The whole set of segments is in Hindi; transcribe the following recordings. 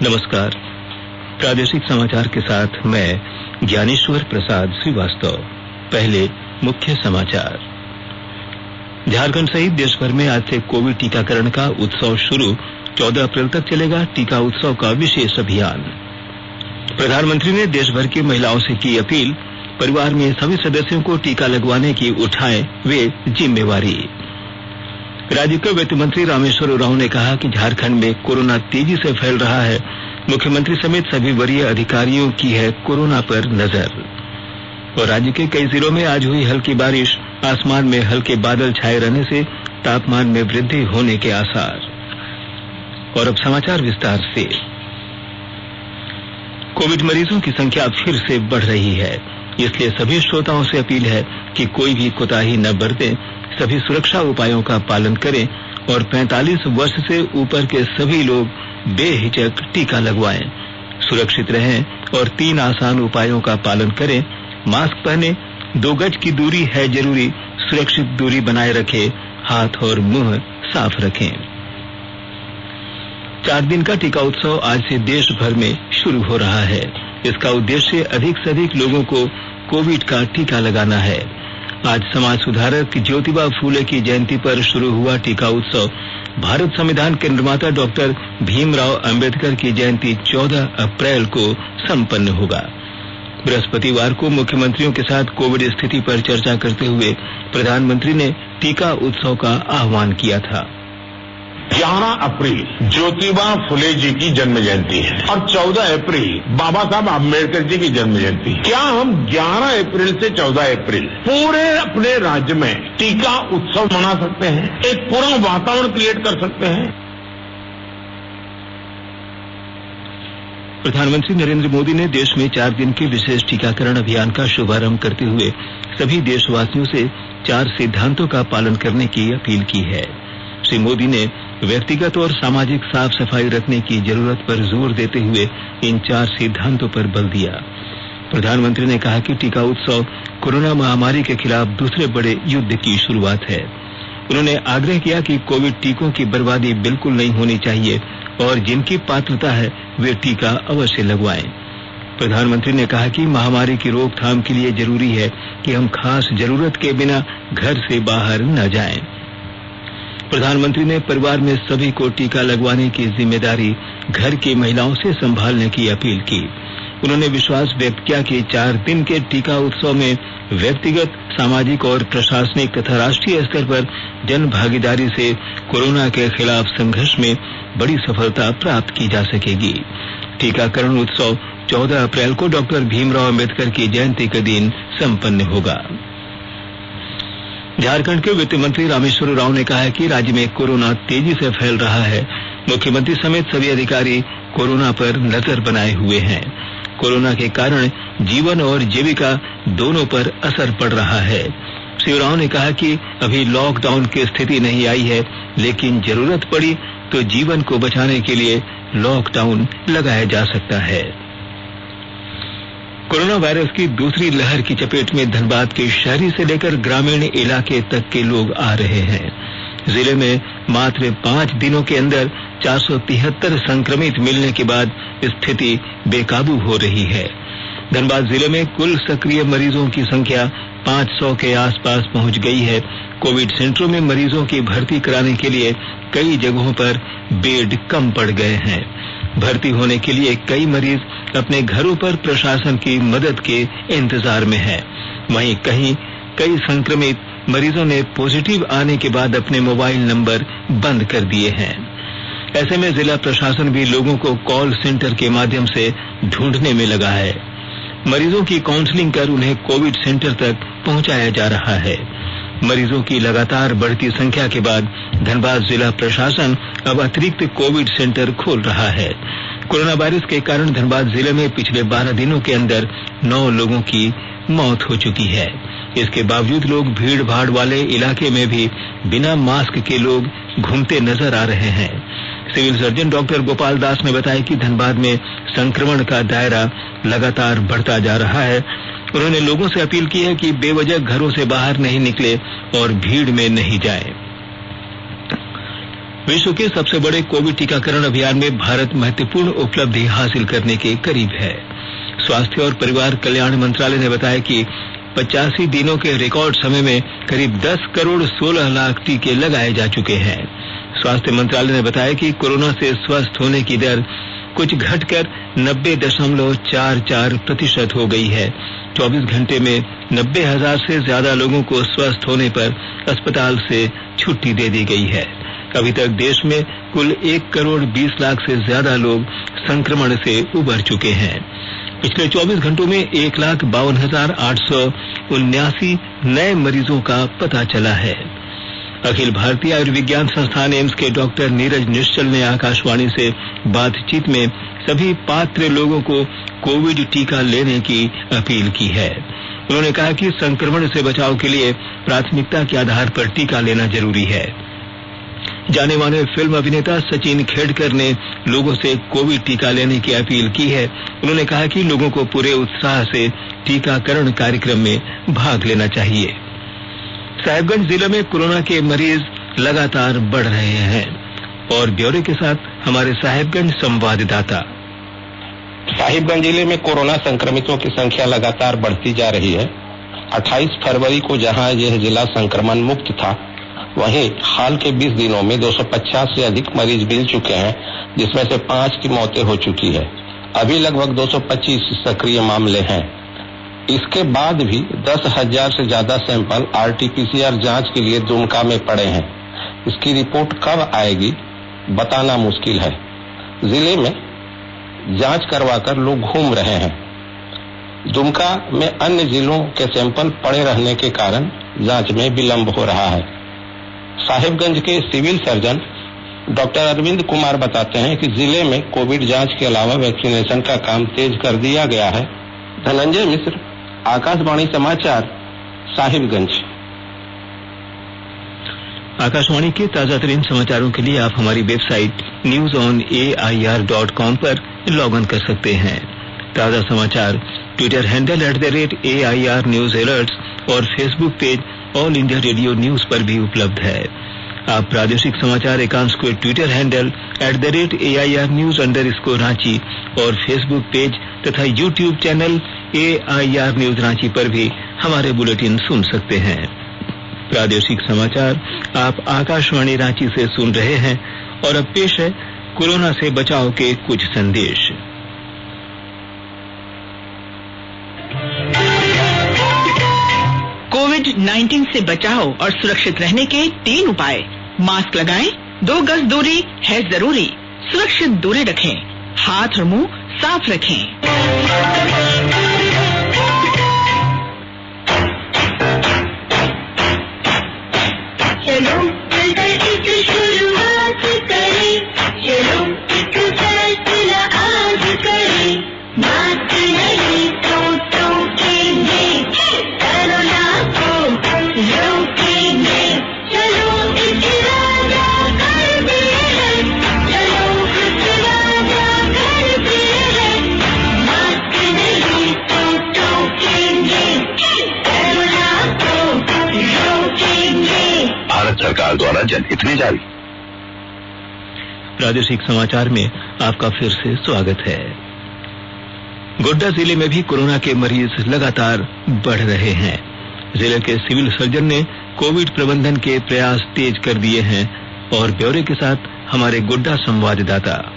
नमस्कार। प्रादेशिक समाचार के साथ मैं ज्ञानेश्वर प्रसाद श्रीवास्तव। पहले मुख्य समाचार। झारखंड सहित देश भर में आज से कोविड टीकाकरण का उत्सव शुरू। 14 अप्रैल तक चलेगा टीका उत्सव का विशेष अभियान। प्रधानमंत्री ने देश भर की महिलाओं से की अपील, परिवार में सभी सदस्यों को टीका लगवाने की उठाएं वे जिम्मेवारी। राज्य के वित्त मंत्री रामेश्वर उरांव ने कहा कि झारखंड में कोरोना तेजी से फैल रहा है। मुख्यमंत्री समेत सभी वरीय अधिकारियों की है कोरोना पर नजर। और राज्य के कई जिलों में आज हुई हल्की बारिश, आसमान में हल्के बादल छाए रहने से तापमान में वृद्धि होने के आसार। और अब समाचार विस्तार से। कोविड मरीजों की संख्या फिर से बढ़ रही है, इसलिए सभी श्रोताओं से अपील है कि कोई भी कोताही न बरतें, सभी सुरक्षा उपायों का पालन करें और 45 वर्ष से ऊपर के सभी लोग बेहिचक टीका लगवाएं। सुरक्षित रहें और 3 आसान उपायों का पालन करें। मास्क पहनें, 2 गज की दूरी है जरूरी, सुरक्षित दूरी बनाए रखें, हाथ और मुंह साफ रखें। 4 दिन का टीका उत्सव आज से देश भर में शुरू हो रहा है। इसका उद्देश्य अधिक से अधिक लोगों को कोविड का टीका लगाना है। आज समाज सुधारक ज्योतिबा फूले की जयंती पर शुरू हुआ टीका उत्सव भारत संविधान के निर्माता डॉक्टर भीमराव अंबेडकर की जयंती 14 अप्रैल को संपन्न होगा। बृहस्पतिवार को मुख्यमंत्रियों के साथ कोविड स्थिति पर चर्चा करते हुए प्रधानमंत्री ने टीका उत्सव का आह्वान किया था। 11 अप्रैल ज्योतिबा फुले जी की जन्म जयंती है और 14 अप्रैल बाबा साहब अम्बेडकर जी की जन्म जयंती। क्या हम 11 अप्रैल से 14 अप्रैल पूरे अपने राज्य में टीका उत्सव मना सकते हैं, एक पूरा वातावरण क्रिएट कर सकते हैं? प्रधानमंत्री नरेंद्र मोदी ने देश में 4 दिन के विशेष टीकाकरण अभियान का शुभारंभ करते हुए सभी देशवासियों से 4 सिद्धांतों का पालन करने की अपील की है। श्री मोदी ने व्यक्तिगत और सामाजिक साफ सफाई रखने की जरूरत पर जोर देते हुए इन 4 सिद्धांतों पर बल दिया। प्रधानमंत्री ने कहा कि टीका उत्सव कोरोना महामारी के खिलाफ दूसरे बड़े युद्ध की शुरुआत है। उन्होंने आग्रह किया कि कोविड टीकों की बर्बादी बिल्कुल नहीं होनी चाहिए और जिनकी पात्रता है वे टीका अवश्य लगवाएं। प्रधानमंत्री ने कहा कि महामारी की रोकथाम के लिए जरूरी है कि हम खास जरूरत के बिना घर से बाहर न जाएं। प्रधानमंत्री ने परिवार में सभी को टीका लगवाने की जिम्मेदारी घर की महिलाओं से संभालने की अपील की। उन्होंने विश्वास व्यक्त किया कि 4 दिन के टीका उत्सव में व्यक्तिगत, सामाजिक और प्रशासनिक तथा राष्ट्रीय स्तर पर जन भागीदारी से कोरोना के खिलाफ संघर्ष में बड़ी सफलता प्राप्त की जा सकेगी। टीकाकरण उत्सव 14 अप्रैल को डॉक्टर भीमराव अंबेडकर की जयंती के दिन संपन्न होगा। झारखंड के वित्त मंत्री रामेश्वर उरांव ने कहा है कि राज्य में कोरोना तेजी से फैल रहा है। मुख्यमंत्री समेत सभी अधिकारी कोरोना पर नजर बनाए हुए हैं। कोरोना के कारण जीवन और जीविका दोनों पर असर पड़ रहा है। श्री उरांव ने कहा कि अभी लॉकडाउन की स्थिति नहीं आई है, लेकिन जरूरत पड़ी तो जीवन को बचाने के लिए लॉकडाउन लगाया जा सकता है। कोरोना वायरस की दूसरी लहर की चपेट में धनबाद के शहरी से लेकर ग्रामीण इलाके तक के लोग आ रहे हैं। जिले में मात्र 5 दिनों के अंदर 473 संक्रमित मिलने के बाद स्थिति बेकाबू हो रही है। धनबाद जिले में कुल सक्रिय मरीजों की संख्या 500 के आसपास पहुंच गई है। कोविड सेंटरों में मरीजों की भर्ती कराने के लिए कई जगहों पर बेड कम पड़ गए हैं। भर्ती होने के लिए कई मरीज अपने घरों पर प्रशासन की मदद के इंतजार में हैं। वहीं कई संक्रमित मरीजों ने पॉजिटिव आने के बाद अपने मोबाइल नंबर बंद कर दिए हैं। ऐसे में जिला प्रशासन भी लोगों को कॉल सेंटर के माध्यम से ढूंढने में लगा है। मरीजों की काउंसलिंग कर उन्हें कोविड सेंटर तक पहुंचाया जा रहा है। मरीजों की लगातार बढ़ती संख्या के बाद धनबाद जिला प्रशासन अब अतिरिक्त कोविड सेंटर खोल रहा है। कोरोना वायरस के कारण धनबाद जिले में पिछले 12 दिनों के अंदर 9 लोगों की मौत हो चुकी है। इसके बावजूद लोग भीड़ भाड़ वाले इलाके में भी बिना मास्क के लोग घूमते नजर आ रहे हैं। Civil surgeon doctor Gopal Das ने बताया कि धनबाद में संक्रमण का दायरा लगातार बढ़ता जा रहा है। उन्होंने लोगों से अपील की है कि बेवजह घरों से बाहर नहीं निकले और भीड़ में नहीं जाएं। विश्व के सबसे बड़े कोविड टीकाकरण अभियान में भारत महत्वपूर्ण उपलब्धि हासिल करने के करीब है। स्वास्थ्य और परिवार कल्याण मंत्रालय ने बताया कि 85 दिनों के रिकॉर्ड समय में करीब 10 करोड़ 16 लाख टीके लगाए जा चुके हैं। स्वास्थ्य मंत्रालय ने बताया कि कोरोना से स्वस्थ होने की दर कुछ घटकर 90.44% हो गई है। 24 घंटे में 90,000 से ज्यादा लोगों को स्वस्थ होने पर अस्पताल से छुट्टी दे दी गई है। अभी तक देश में कुल 1 करोड़ 20 लाख से ज्यादा लोग संक्रमण से उबर चुके हैं। पिछले 24 घंटों में 1,52,879 नए मरीजों का पता चला है। अखिल भारतीय आयुर्विज्ञान संस्थान एम्स के डॉक्टर नीरज निश्चल ने आकाशवाणी से बातचीत में सभी पात्र लोगों को कोविड टीका लेने की अपील की है। उन्होंने कहा कि संक्रमण से बचाव के लिए प्राथमिकता के आधार पर टीका लेना जरूरी है। जाने माने फिल्म अभिनेता सचिन खेड़कर ने लोगों से कोविड टीका लेने की अपील की है। उन्होंने कहा कि लोगों को पूरे उत्साह से टीकाकरण कार्यक्रम में भाग लेना चाहिए। साहिबगंज जिले में कोरोना के मरीज लगातार बढ़ रहे हैं और ब्यौरे के साथ हमारे साहिबगंज संवाददाता। साहिबगंज जिले में कोरोना संक्रमितों की संख्या लगातार बढ़ती जा रही है। 28 फरवरी को जहां यह जिला संक्रमण मुक्त था, वहीं हाल के 20 दिनों में 250 से अधिक मरीज मिल चुके हैं, जिसमें से 5 की मौतें हो चुकी है। अभी लगभग 225 सक्रिय मामले हैं। इसके बाद भी 10,000 से ज्यादा सैंपल आरटीपीसीआर जांच के लिए दुमका में पड़े हैं। इसकी रिपोर्ट कब आएगी बताना मुश्किल है। जिले में जांच करवाकर लोग घूम रहे हैं। दुमका में अन्य जिलों के सैंपल पड़े रहने के कारण जांच में विलंब हो रहा है। साहिबगंज के civil surgeon doctor Arvind Kumar बताते हैं कि जिले में कोविड जांच के अलावा वैक्सीनेशन का काम तेज कर दिया गया है। धनंजय मिश्र, आकाशवाणी समाचार, साहिबगंज। आकाशवाणी के ताजा तरीन समाचारों के लिए आप हमारी वेबसाइट newsonair.com पर लॉग इन कर सकते हैं। ताजा समाचार Twitter handle @AIR News Alerts और Facebook page all India radio news पर भी उपलब्ध है। आप प्रादेशिक समाचार एकांश को ट्विटर हैंडल @AIR News_Ranchi और फेसबुक पेज तथा YouTube channel AIR News Ranchi पर भी हमारे बुलेटिन सुन सकते हैं। प्रादेशिक समाचार आप आकाशवाणी रांची से सुन रहे हैं और अब पेश है कोरोना से बचाव के कुछ संदेश। कोविड-19 से बचाव और सुरक्षित रहने के 3 उपाय। मास्क लगाएं, 2 गज दूरी है जरूरी, सुरक्षित दूरी रखें, हाथ और मुंह साफ रखें। चलो मिलकर एक शुरुआत करें, चलो एक फैसला आज करें, मास्क नहीं तो टोकेंगे, कोरोना को रोकेंगे, चलो एक वादा करते हैं, चलो एक वादा करते हैं, मास्क नहीं तो टोकेंगे, कोरोना को रोकेंगे। भारत सरकार द्वारा जनहित में जारी। प्रादेशिक समाचार में आपका फिर से स्वागत है। गोड्डा जिले में भी कोरोना के मरीज लगातार बढ़ रहे हैं। जिले के सिविल सर्जन ने कोविड प्रबंधन के प्रयास तेज कर दिए हैं और ब्यौरे के साथ हमारे गोड्डा संवाददाता।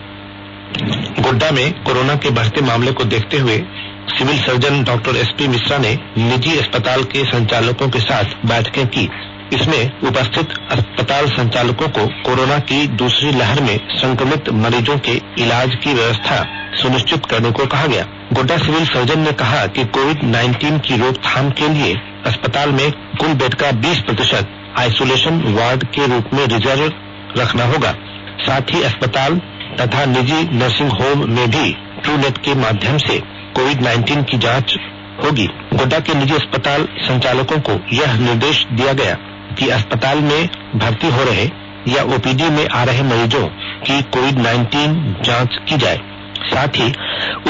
गोड्डा में कोरोना के बढ़ते मामले को देखते हुए civil surgeon doctor SP Mishra ने निजी अस्पताल के संचालकों के साथ बैठकें की। इसमें उपस्थित अस्पताल संचालकों को कोरोना की दूसरी लहर में संक्रमित मरीजों के इलाज की व्यवस्था सुनिश्चित करने को कहा गया। गोड्डा सिविल सर्जन ने कहा कि कोविड-19 की रोकथाम के लिए अस्पताल में कुल बेड का 20% आइसोलेशन वार्ड के रूप में रिजर्व रखना होगा। साथ ही अस्पताल तथा निजी नर्सिंग होम में भी ट्रूनेट के माध्यम से कोविड-19 की जांच होगी। गोड्डा के निजी अस्पताल संचालकों को यह निर्देश दिया गया कि अस्पताल में भर्ती हो रहे या ओपीडी में आ रहे मरीजों की कोविड-19 जांच की जाए। साथ ही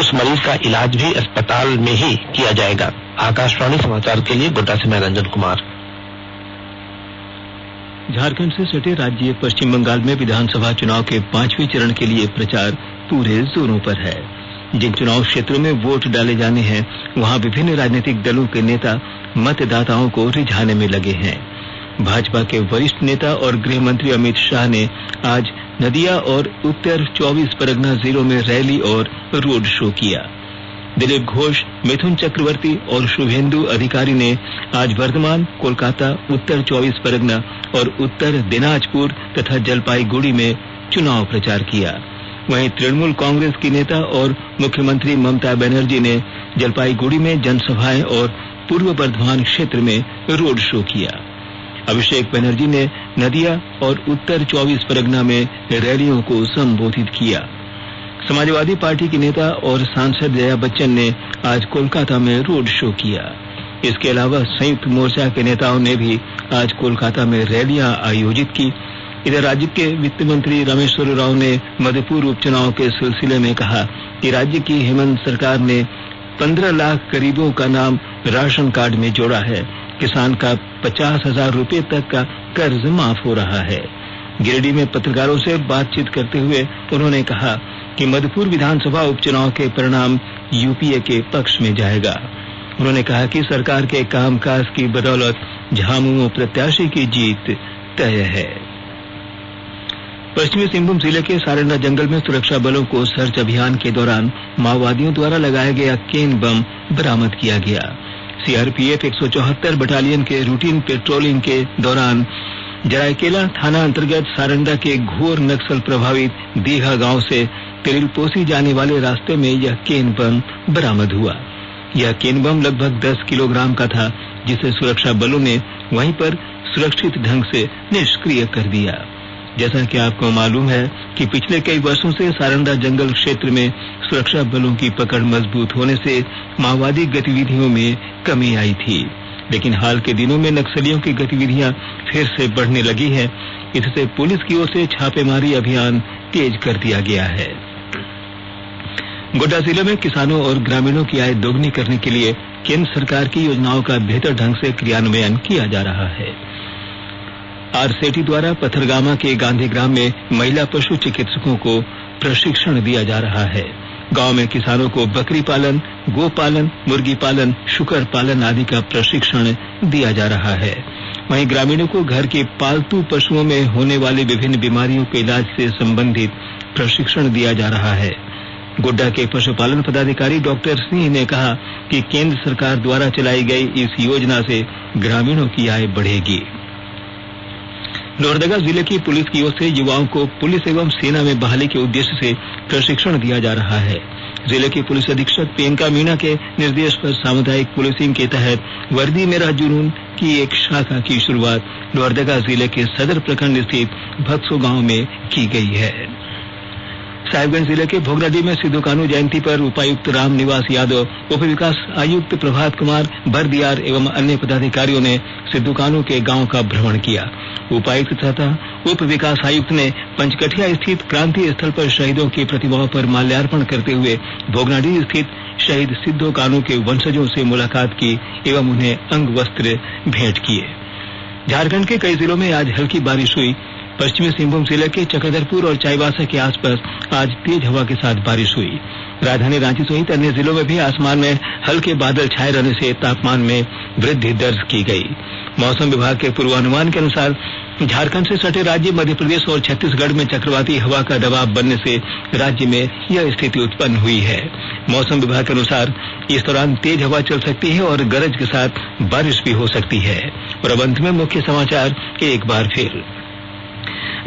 उस मरीज का इलाज भी अस्पताल में ही किया जाएगा। आकाशवाणी समाचार के लिए गोड्डा से मैं रंजन कुमार। झारखंड से सटे राज्य पश्चिम बंगाल में विधानसभा चुनाव के 5वें चरण के लिए प्रचार पूरे जोरों पर है। जिन चुनाव क्षेत्रों में वोट डाले जाने हैं, वहां विभिन्न राजनीतिक दलों के नेता मतदाताओं को रिझाने में लगे हैं। भाजपा के वरिष्ठ नेता और गृह मंत्री अमित शाह ने आज नदिया और उत्तर 24 परगना जिलों में रैली और रोड शो किया। दिलीप घोष, मिथुन चक्रवर्ती और शुभेंदु अधिकारी ने आज वर्धमान, कोलकाता, उत्तर 24 परगना और उत्तर दिनाजपुर तथा जलपाईगुड़ी में चुनाव प्रचार किया। वहीं तृणमूल कांग्रेस की नेता और मुख्यमंत्री ममता बनर्जी ने जलपाईगुड़ी में जनसभाएं और पूर्व बर्धमान क्षेत्र में रोड शो किया। अभिषेक बनर्जी ने नदिया और उत्तर 24 परगना में रैलियों को संबोधित किया। समाजवादी पार्टी की नेता और सांसद जया बच्चन ने आज कोलकाता में रोड शो किया। इसके अलावा संयुक्त मोर्चा के नेताओं ने भी आज कोलकाता में रैलियां आयोजित की। इधर राज्य के वित्त मंत्री रामेश्वर राव ने मधुपुर उपचुनाव के सिलसिले में कहा कि राज्य की हेमंत सरकार ने 15 लाख गरीबों का नाम राशन कार्ड में जोड़ा है। किसान का 50,000 रुपए तक का कर्ज माफ हो रहा है। गिरिडीह में पत्रकारों से बातचीत करते हुए उन्होंने कहा कि मधुपुर विधानसभा उपचुनाव के परिणाम यूपीए के पक्ष में जाएगा। उन्होंने कहा कि सरकार के कामकाज की बदौलत झामुमो प्रत्याशी की जीत तय है। पश्चिमी सिंहभूम जिले के सारंडा जंगल में सुरक्षा बलों को सर्च अभियान के दौरान माओवादियों द्वारा लगाया गया केन बम बरामद किया गया। सीआरपीएफ 174 बटालियन के रूटीन पेट्रोलिंग के दौरान जरायकेला थाना अंतर्गत सारंडा के घोर नक्सल प्रभावित दीघा गांव से तिरिलपोसी जाने वाले रास्ते में यह केन बम बरामद हुआ। यह केन बम लगभग 10 किलोग्राम का था, जिसे सुरक्षा बलों ने वहीं पर सुरक्षित ढंग से निष्क्रिय कर दिया। जैसा कि आपको मालूम है कि पिछले कई वर्षों से सारंडा जंगल क्षेत्र में सुरक्षा बलों की पकड़ मजबूत होने से माओवादी गतिविधियों में कमी आई थी, लेकिन हाल के दिनों में नक्सलियों की गतिविधियां फिर से बढ़ने लगी है। इससे पुलिस की ओर से छापेमारी अभियान तेज कर दिया गया है। गोड्डा जिले में किसानों और ग्रामीणों की आय दोगुनी करने के लिए केंद्र सरकार की योजनाओं का बेहतर ढंग से क्रियान्वयन किया जा रहा है। आरसेटी द्वारा पथरगामा के गांधीग्राम में महिला पशु चिकित्सकों को प्रशिक्षण दिया जा रहा है। गांव में किसानों को बकरी पालन, गो पालन, मुर्गी पालन, शुकर पालन आदि का प्रशिक्षण दिया जा रहा है। वहीं ग्रामीणों को घर के पालतू पशुओं में होने वाली विभिन्न बीमारियों के इलाज से संबंधित प्रशिक्षण दिया जा रहा है। गोड्डा के पशुपालन पदाधिकारी डॉक्टर सिंह ने कहा कि केंद्र सरकार द्वारा चलाई गई इस योजना से ग्रामीणों की आय बढ़ेगी। लोहरदगा जिले की पुलिस की ओर से युवाओं को पुलिस एवं सेना में बहाली के उद्देश्य से प्रशिक्षण दिया जा रहा है। जिले की पुलिस अधीक्षक प्रियंका मीणा के निर्देश पर सामुदायिक पुलिसिंग के तहत वर्दी मेरा जुनून की एक शाखा की शुरुआत लोहरदगा जिले के सदर प्रखंड स्थित भक्सो गांव में की गई है। साहिबगंज जिले के भोगराडीह में सिद्धू कान्हू जयंती पर उपायुक्त राम निवास यादव, उप विकास आयुक्त प्रभात कुमार बरदियार एवं अन्य पदाधिकारियों ने सिद्धू कान्हू के गांव का भ्रमण किया। उपायुक्त तथा उप विकास आयुक्त ने पंचकठिया स्थित क्रांति स्थल पर शहीदों की प्रतिमाओं पर माल्यार्पण करते हुए भोगनाडीह स्थित शहीद सिद्धू कान्हू के वंशजों से मुलाकात की एवं उन्हें अंग वस्त्र भेंट किए। झारखंड के कई जिलों में आज हल्की बारिश हुई। पश्चिमी सिंहभूम जिले के चक्रधरपुर और चाईबासा के आसपास आज तेज हवा के साथ बारिश हुई। राजधानी रांची सहित अन्य जिलों में भी आसमान में हल्के बादल छाए रहने से तापमान में वृद्धि दर्ज की गई। मौसम विभाग के पूर्वानुमान के अनुसार झारखंड से सटे राज्य मध्य प्रदेश और छत्तीसगढ़ में चक्रवाती हवा का दबाव बनने से राज्य में यह स्थिति उत्पन्न हुई है। मौसम विभाग के अनुसार इस दौरान तेज हवा चल सकती है और गरज के साथ बारिश भी हो सकती है। और अब अंत में मुख्य समाचार एक बार फिर।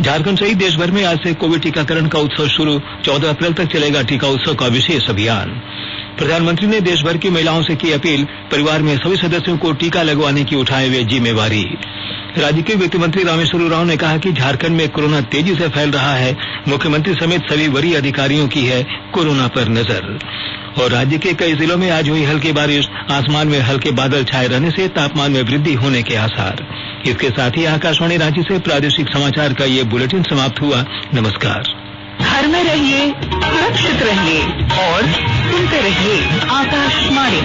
झारखंड सहित देश भर में आज से कोविड टीकाकरण का उत्सव शुरू। 14 अप्रैल तक चलेगा टीका उत्सव का विशेष अभियान। प्रधानमंत्री ने देश भर की महिलाओं से की अपील, परिवार में सभी सदस्यों को टीका लगवाने की उठाए हुए जिम्मेवारी। राज्य के वित्त मंत्री रामेश्वर राव ने कहा कि झारखंड में कोरोना तेजी से फैल रहा है। मुख्यमंत्री समेत सभी वरीय अधिकारियों की है कोरोना पर नजर। और राज्य के कई जिलों में आज हुई हल्की बारिश, आसमान में हल्के बादल छाए रहने से तापमान में वृद्धि होने के आसार। इसके साथ ही आकाशवाणी रांची से प्रादेशिक समाचार का ये बुलेटिन समाप्त हुआ। नमस्कार। घर में रहिए, सुरक्षित रहिए और सुनते रहिए आकाशवाणी।